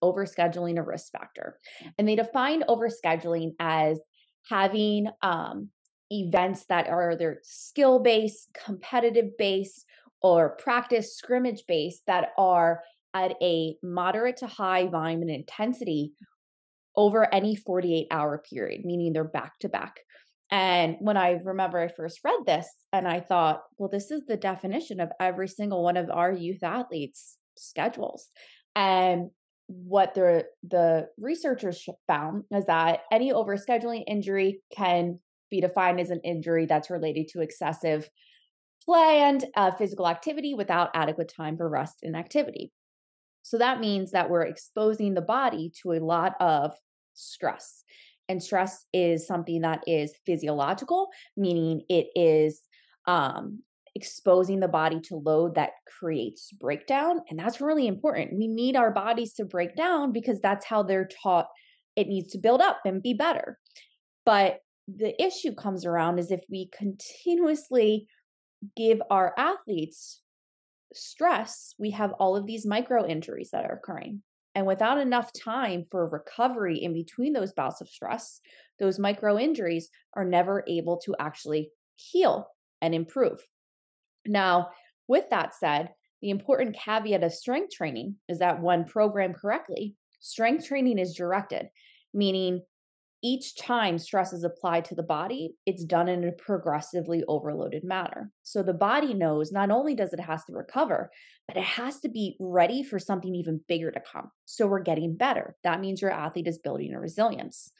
overscheduling a risk factor. And they define overscheduling as having events that are either skill based, competitive based, or practice scrimmage based that are at a moderate to high volume and intensity over any 48-hour period, meaning they're back to back. And when I remember I first read this, and I thought, well, this is the definition of every single one of our youth athletes' schedules. And what the researchers found is that any overscheduling injury can be defined as an injury that's related to excessive planned physical activity without adequate time for rest and activity. So that means that we're exposing the body to a lot of stress. And stress is something that is physiological, meaning it is exposing the body to load that creates breakdown. And that's really important. We need our bodies to break down because that's how they're taught it needs to build up and be better. But the issue comes around is if we continuously give our athletes stress, we have all of these micro injuries that are occurring. And without enough time for recovery in between those bouts of stress, those micro injuries are never able to actually heal and improve. Now, with that said, the important caveat of strength training is that when programmed correctly, strength training is directed, meaning each time stress is applied to the body, it's done in a progressively overloaded manner. So the body knows not only does it has to recover, but it has to be ready for something even bigger to come. So we're getting better. That means your athlete is building a resilience.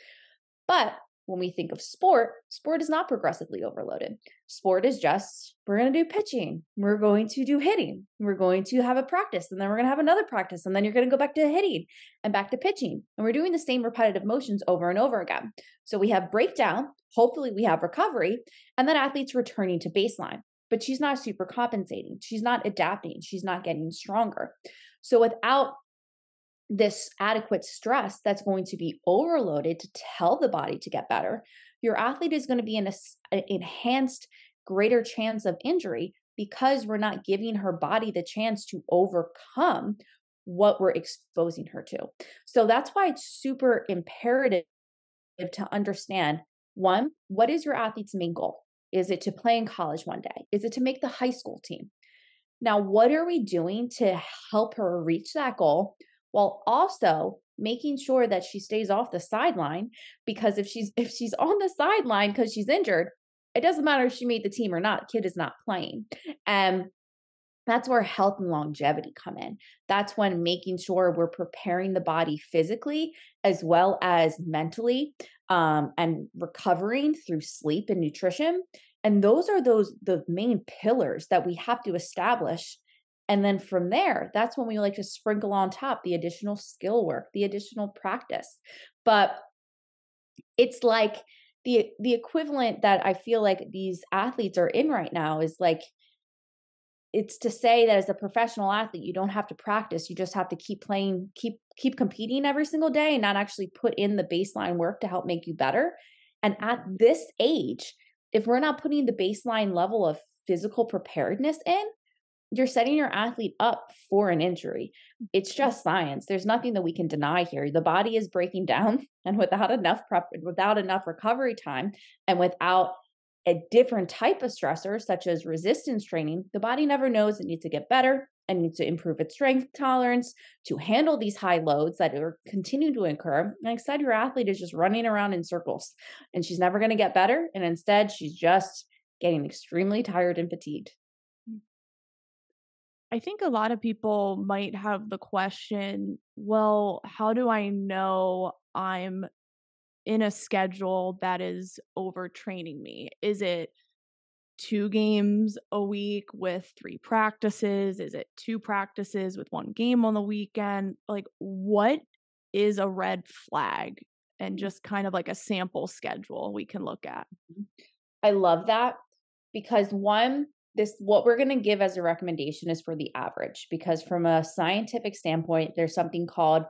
But when we think of sport is not progressively overloaded. Sport is just, we're going to do pitching. We're going to do hitting. We're going to have a practice, and then we're going to have another practice, and then you're going to go back to hitting and back to pitching. And we're doing the same repetitive motions over and over again. So we have breakdown. Hopefully we have recovery, and then athletes returning to baseline. But she's not super compensating. She's not adapting. She's not getting stronger. So without this adequate stress that's going to be overloaded to tell the body to get better, your athlete is going to be in an enhanced, greater chance of injury because we're not giving her body the chance to overcome what we're exposing her to. So that's why it's super imperative to understand, one, what is your athlete's main goal? Is it to play in college one day? Is it to make the high school team? Now, what are we doing to help her reach that goal, while also making sure that she stays off the sideline? Because if she's on the sideline because she's injured, it doesn't matter if she made the team or not. Kid is not playing. And that's where health and longevity come in. That's when making sure we're preparing the body physically as well as mentally, and recovering through sleep and nutrition. And those are the main pillars that we have to establish. And then from there, that's when we like to sprinkle on top the additional skill work, the additional practice. But it's like the equivalent that I feel like these athletes are in right now is like, it's to say that as a professional athlete, you don't have to practice. You just have to keep playing, keep competing every single day and not actually put in the baseline work to help make you better. And at this age, if we're not putting the baseline level of physical preparedness in, you're setting your athlete up for an injury. It's just science. There's nothing that we can deny here. The body is breaking down, and without enough recovery time, and without a different type of stressor, such as resistance training, the body never knows it needs to get better and needs to improve its strength tolerance to handle these high loads that are continue to occur. And instead, your athlete is just running around in circles, and she's never going to get better. And instead, she's just getting extremely tired and fatigued. I think a lot of people might have the question, well, how do I know I'm in a schedule that is overtraining me? Is it 2 games a week with 3 practices? Is it 2 practices with 1 game on the weekend? Like, what is a red flag? And just kind of like a sample schedule we can look at. I love that because what we're going to give as a recommendation is for the average, because from a scientific standpoint, there's something called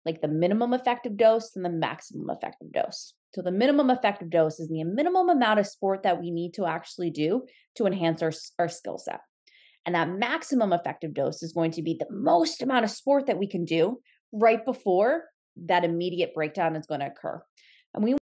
like the minimum effective dose and the maximum effective dose. So the minimum effective dose is the minimum amount of sport that we need to actually do to enhance our skill set. And that maximum effective dose is going to be the most amount of sport that we can do right before that immediate breakdown is going to occur. And we